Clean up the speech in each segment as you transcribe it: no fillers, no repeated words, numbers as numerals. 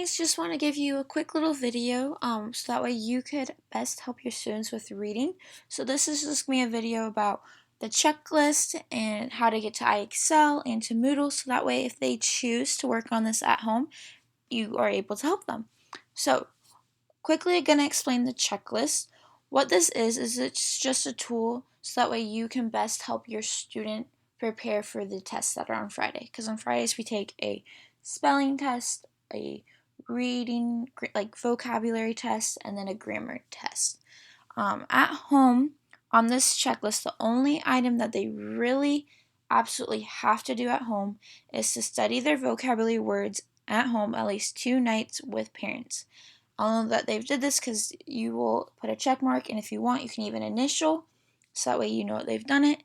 Just want to give you a quick little video so that way you could best help your students with reading. So this is just going to be a video about the checklist and how to get to IXL and to Moodle, so that way if they choose to work on this at home, you are able to help them. So quickly, I'm going to explain the checklist. What this is it's just a tool so that way you can best help your student prepare for the tests that are on Friday. Because on Fridays we take a spelling test, a reading, like vocabulary test, and then a grammar test. At home, on this checklist, the only item that they really absolutely have to do at home is to study their vocabulary words at home at least 2 nights with parents. I'll know that they've did this because you will put a check mark, and if you want, you can even initial, so that way you know that they've done it.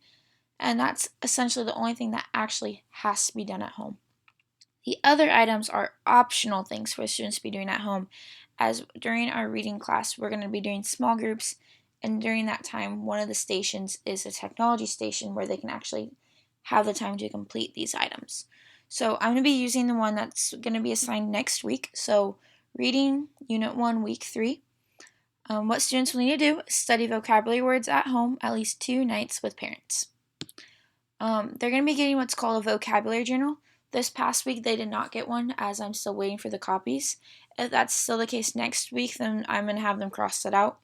And that's essentially the only thing that actually has to be done at home. The other items are optional things for students to be doing at home, as during our reading class, we're going to be doing small groups, and during that time, one of the stations is a technology station where they can actually have the time to complete these items. So I'm going to be using the one that's going to be assigned next week. So reading, Unit 1, Week 3. What students will need to do is study vocabulary words at home at least 2 nights with parents. They're going to be getting what's called a vocabulary journal. This past week they did not get one, as I'm still waiting for the copies. If that's still the case next week, then I'm going to have them cross it out.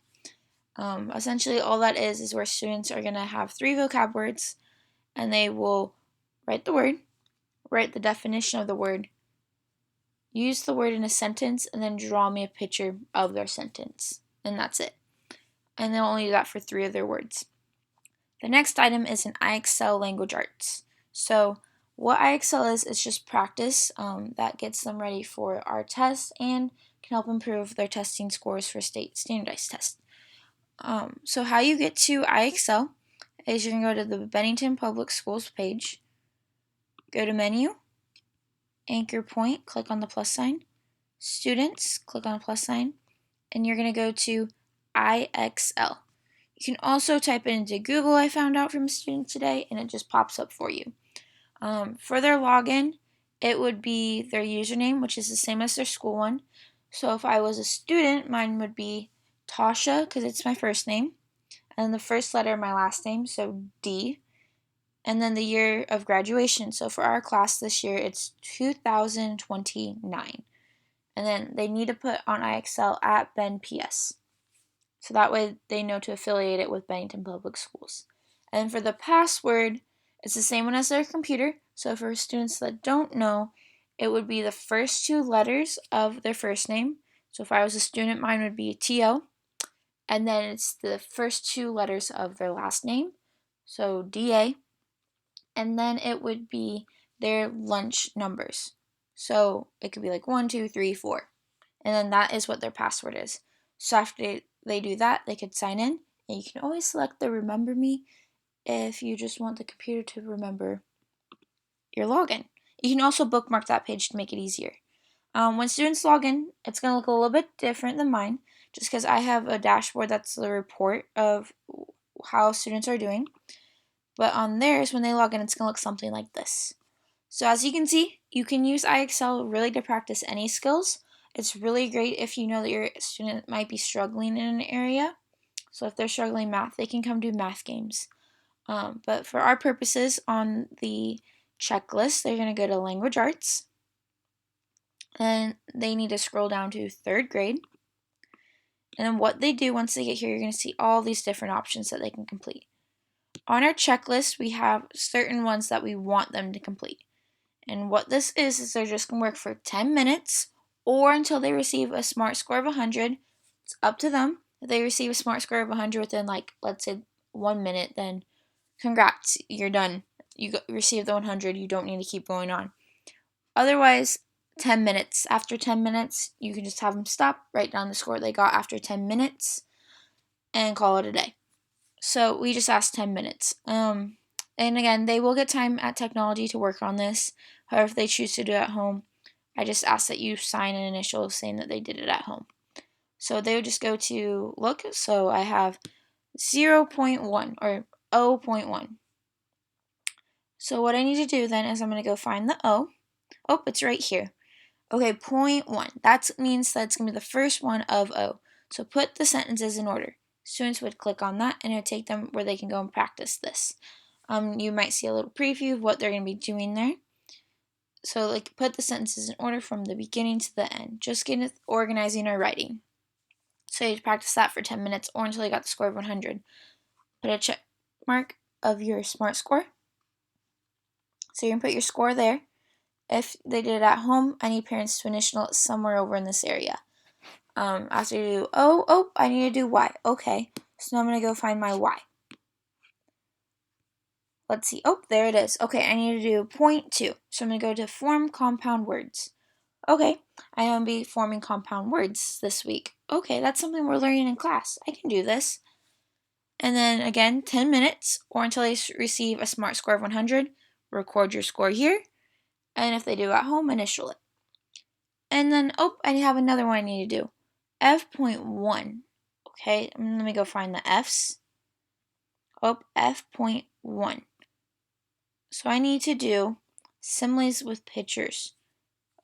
Essentially all that is where students are going to have 3 vocab words, and they will write the word, write the definition of the word, use the word in a sentence, and then draw me a picture of their sentence. And that's it. And they'll only do that for 3 of their words. The next item is an IXL language arts. So what IXL is just practice that gets them ready for our tests and can help improve their testing scores for state standardized tests. So how you get to IXL is you're going to go to the Bennington Public Schools page, go to menu, anchor point, click on the plus sign, students, click on the plus sign, and you're going to go to IXL. You can also type it into Google, I found out from a student today, and it just pops up for you. For their login, it would be their username, which is the same as their school one. So if I was a student, mine would be Tasha, because it's my first name, and the first letter of my last name, so D, and then the year of graduation. So for our class this year, it's 2029. And then they need to put on IXL at Ben PS. So that way they know to affiliate it with Bennington Public Schools. And for the password, it's the same one as their computer. So for students that don't know, it would be the first 2 letters of their first name. So if I was a student, mine would be TO. And then it's the first 2 letters of their last name, so DA. And then it would be their lunch numbers. So it could be like 1, 2, 3, 4. And then that is what their password is. So after they do that, they could sign in. And you can always select the Remember Me if you just want the computer to remember your login. You can also bookmark that page to make it easier. When students log in, it's going to look a little bit different than mine, just because I have a dashboard that's the report of how students are doing. But on theirs, when they log in, it's going to look something like this. So as you can see, you can use IXL really to practice any skills. It's really great if you know that your student might be struggling in an area. So if they're struggling math, they can come do math games. But for our purposes on the checklist, they're going to go to language arts. And they need to scroll down to 3rd grade. And then what they do once they get here, you're going to see all these different options that they can complete. On our checklist, we have certain ones that we want them to complete. And what this is they're just going to work for 10 minutes or until they receive a SMART score of 100. It's up to them. If they receive a SMART score of 100 within, like, let's say 1 minute, then congrats, you're done. You received the 100, you don't need to keep going on. Otherwise, 10 minutes. After 10 minutes, you can just have them stop, write down the score they got after 10 minutes, and call it a day. So we just asked 10 minutes. And again, they will get time at technology to work on this. However, if they choose to do it at home, I just ask that you sign an initial saying that they did it at home. So they would just go to look. So I have 0.1 or 0.1. So what I need to do then is I'm going to go find the O. Oh, it's right here. Okay, point 1. That means that's going to be the first one of O. So put the sentences in order. Students would click on that and it would take them where they can go and practice this. You might see a little preview of what they're going to be doing there. So like put the sentences in order from the beginning to the end. Just get it organizing or writing. So you practice that for 10 minutes or until you got the score of 100. Put a check mark of your SMART score. So you're going to put your score there. If they did it at home, I need parents to initial it somewhere over in this area. After you do O, I need to do Y. Okay, so now I'm going to go find my Y. Let's see. Oh, there it is. Okay, I need to do point 2. So I'm going to go to form compound words. Okay, I am going to be forming compound words this week. Okay, that's something we're learning in class. I can do this. And then again, 10 minutes or until they receive a SMART score of 100. Record your score here. And if they do at home, initial it. And then, I have another one I need to do. F.1. Okay, let me go find the F's. F.1. So I need to do similes with pictures.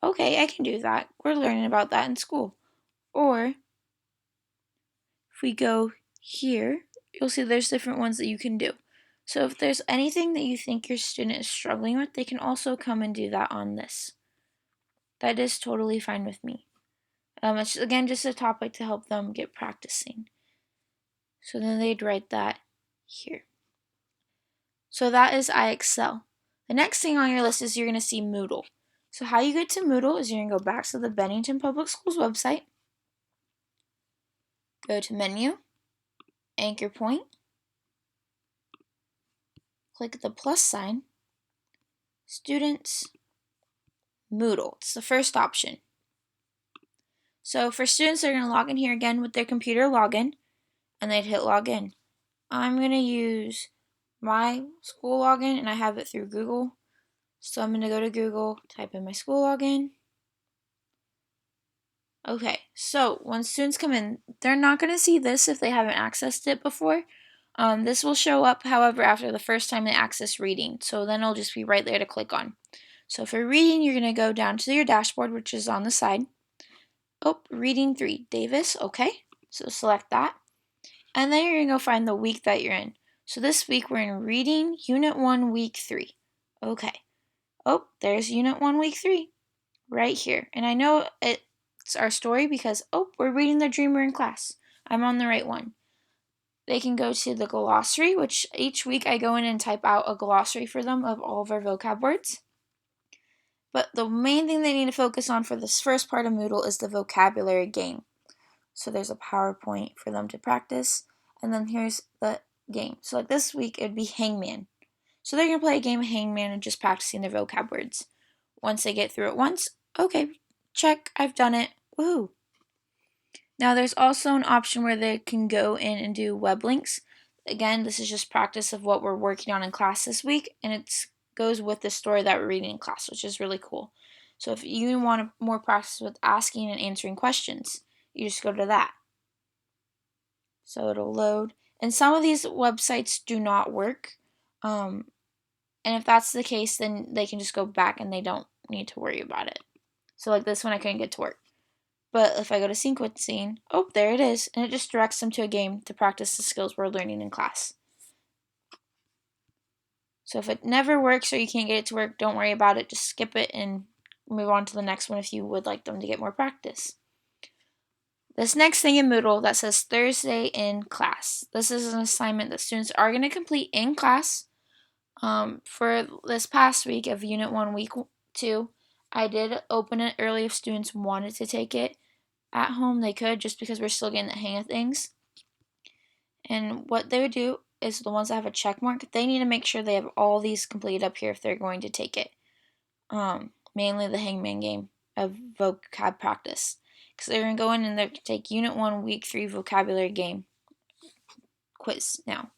Okay, I can do that. We're learning about that in school. Or, if we go here, you'll see there's different ones that you can do. So if there's anything that you think your student is struggling with, they can also come and do that on this. That is totally fine with me. It's again just a topic to help them get practicing. So then they'd write that here. So that is iExcel. The next thing on your list is you're going to see Moodle. So how you get to Moodle is you're going to go back to the Bennington Public Schools website, go to Menu, Anchor Point, click the plus sign, Students, Moodle. It's the first option. So for students, they're going to log in here again with their computer login, and they'd hit login. I'm going to use my school login, and I have it through Google. So I'm going to go to Google, type in my school login. Okay, so when students come in, they're not going to see this if they haven't accessed it before. This will show up, however, after the first time they access reading. So then it'll just be right there to click on. So for reading, you're going to go down to your dashboard, which is on the side. Reading 3, Davis, okay. So select that. And then you're going to go find the week that you're in. So this week we're in Reading, Unit 1, Week 3. Okay. There's Unit 1, Week 3. Right here. And I know it's our story because, we're reading The Dreamer in class. I'm on the right one. They can go to the glossary, which each week I go in and type out a glossary for them of all of our vocab words. But the main thing they need to focus on for this first part of Moodle is the vocabulary game. So there's a PowerPoint for them to practice. And then here's the game. So like this week, it'd be Hangman. So they're going to play a game of Hangman and just practicing their vocab words. Once they get through it once, okay, check, I've done it. Woohoo! Now there's also an option where they can go in and do web links. Again, this is just practice of what we're working on in class this week, and it goes with the story that we're reading in class, which is really cool. So if you want more practice with asking and answering questions, you just go to that. So it'll load. And some of these websites do not work. And if that's the case, then they can just go back and they don't need to worry about it. So like this one, I couldn't get to work. But if I go to sequencing, there it is. And it just directs them to a game to practice the skills we're learning in class. So if it never works or you can't get it to work, don't worry about it. Just skip it and move on to the next one if you would like them to get more practice. This next thing in Moodle that says Thursday in class. This is an assignment that students are going to complete in class. For this past week of Unit 1, Week 2, I did open it early if students wanted to take it. At home, they could, just because we're still getting the hang of things. And what they would do is the ones that have a check mark, they need to make sure they have all these completed up here if they're going to take it. Mainly the Hangman game of vocab practice. Because they're going to go in and they're going to take Unit 1, Week 3 vocabulary game quiz now.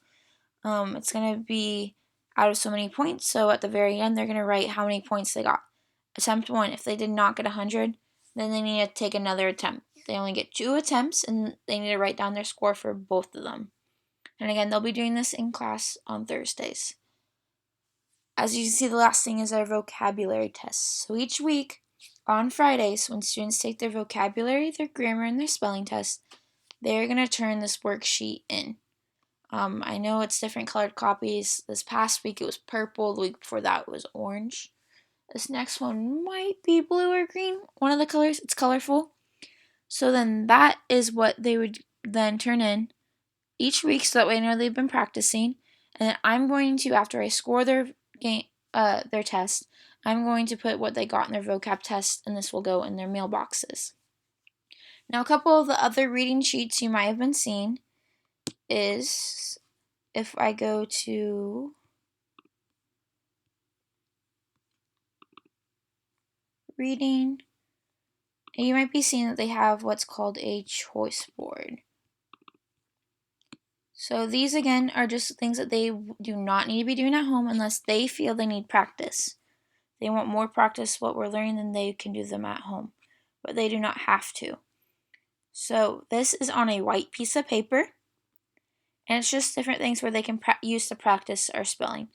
It's going to be out of so many points, so at the very end, they're going to write how many points they got. Attempt 1, if they did not get 100, then they need to take another attempt. They only get 2 attempts, and they need to write down their score for both of them. And again, they'll be doing this in class on Thursdays. As you can see, the last thing is our vocabulary tests. So each week, on Fridays, when students take their vocabulary, their grammar, and their spelling test, they're going to turn this worksheet in. I know it's different colored copies. This past week it was purple. The week before that it was orange. This next one might be blue or green. One of the colors. It's colorful. So then that is what they would then turn in each week, so that way I know they've been practicing. And then I'm going to, after I score their test, I'm going to put what they got in their vocab test, and this will go in their mailboxes. Now, a couple of the other reading sheets you might have been seeing is, if I go to reading, you might be seeing that they have what's called a choice board. So these, again, are just things that they do not need to be doing at home unless they feel they need practice. They want more practice what we're learning, then they can do them at home, but they do not have to. So this is on a white piece of paper, and it's just different things where they can use to practice our spelling.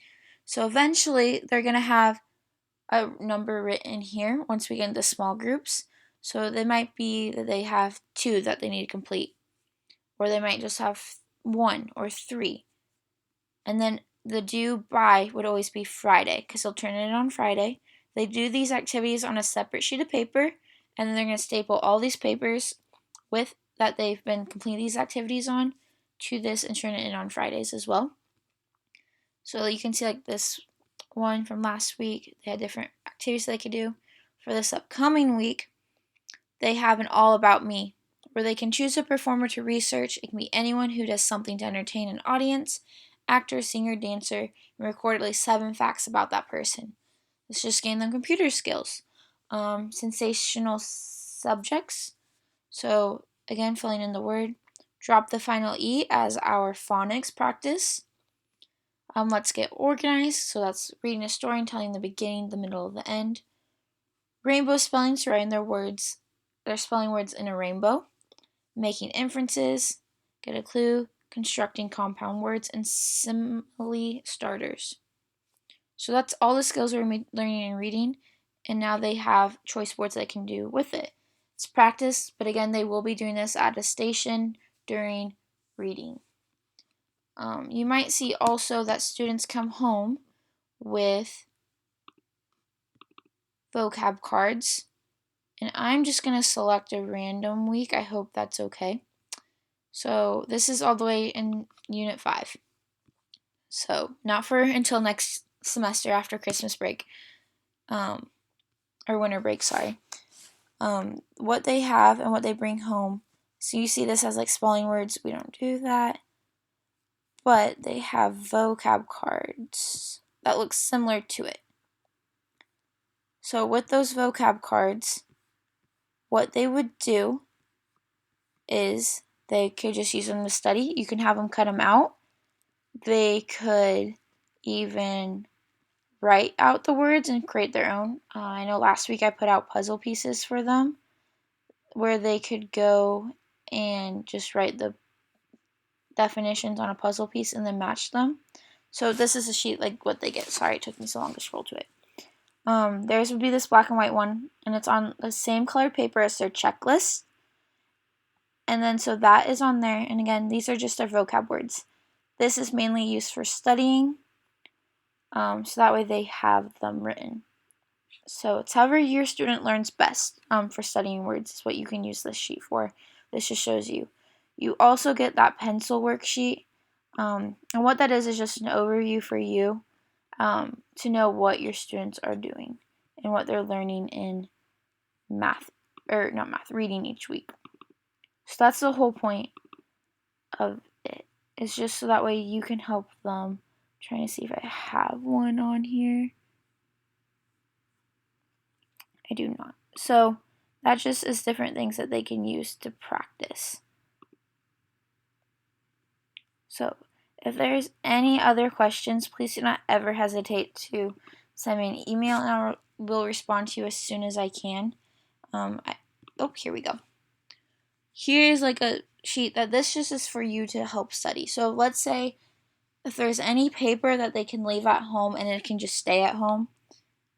So eventually they're going to have a number written here once we get into small groups. So they might be that they have 2 that they need to complete, or they might just have 1 or 3. And then the due by would always be Friday, because they'll turn it in on Friday. They do these activities on a separate sheet of paper, and then they're going to staple all these papers with that they've been completing these activities on to this and turn it in on Fridays as well. So you can see, like this one from last week, they had different activities they could do. For this upcoming week, they have an all about me, where they can choose a performer to research. It can be anyone who does something to entertain an audience, actor, singer, dancer, and record at least 7 facts about that person. Let's just gain them computer skills. Sensational subjects. So again, filling in the word. Drop the final E as our phonics practice. Let's get organized. So that's reading a story and telling the beginning, the middle, the end. Rainbow spelling, so writing their spelling words in a rainbow. Making inferences. Get a clue. Constructing compound words, and simile starters. So that's all the skills we're learning and reading, and now they have choice boards they can do with it. It's practice, but again, they will be doing this at a station during reading. You might see also that students come home with vocab cards, and I'm just going to select a random week. I hope that's okay. So this is all the way in Unit 5. So not for until next semester after Christmas break, or winter break, sorry. What they have and what they bring home. So you see this as like spelling words. We don't do that. But they have vocab cards that look similar to it. So with those vocab cards, what they would do is they could just use them to study. You can have them cut them out. They could even write out the words and create their own. I know last week I put out puzzle pieces for them where they could go and just write the definitions on a puzzle piece and then match them. So this is a sheet like what they get. Sorry, it took me so long to scroll to it. Theirs would be this black and white one, and it's on the same colored paper as their checklist. And then so that is on there, and again, these are just their vocab words. This is mainly used for studying, so that way they have them written. So it's however your student learns best for studying words is what you can use this sheet for. This just shows you. You also get that pencil worksheet, and what that is just an overview for you to know what your students are doing and what they're learning in reading each week. So that's the whole point of it. It's just so that way you can help them. I'm trying to see if I have one on here. I do not. So that just is different things that they can use to practice. So if there's any other questions, please do not ever hesitate to send me an email, and I will respond to you as soon as I can. Here we go. Here's like a sheet that this just is for you to help study. So let's say if there's any paper that they can leave at home and it can just stay at home,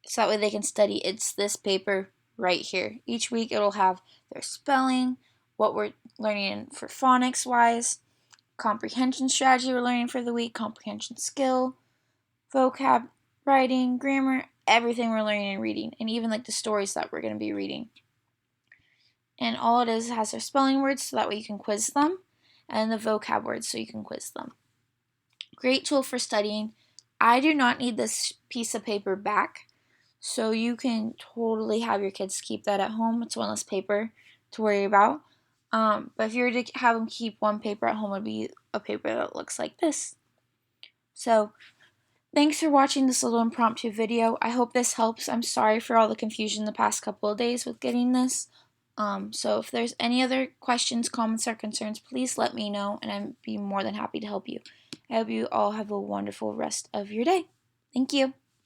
so that way they can study, it's this paper right here. Each week it'll have their spelling, what we're learning for phonics wise, comprehension strategy we're learning for the week, comprehension skill, vocab, writing, grammar, everything we're learning and reading, and even like the stories that we're going to be reading. And all it is has their spelling words so that way you can quiz them, and the vocab words so you can quiz them. Great tool for studying. I do not need this piece of paper back, so you can totally have your kids keep that at home. It's one less paper to worry about. But if you were to have them keep one paper at home, it would be a paper that looks like this. So thanks for watching this little impromptu video. I hope this helps. I'm sorry for all the confusion the past couple of days with getting this. So if there's any other questions, comments, or concerns, please let me know, and I'd be more than happy to help you. I hope you all have a wonderful rest of your day. Thank you.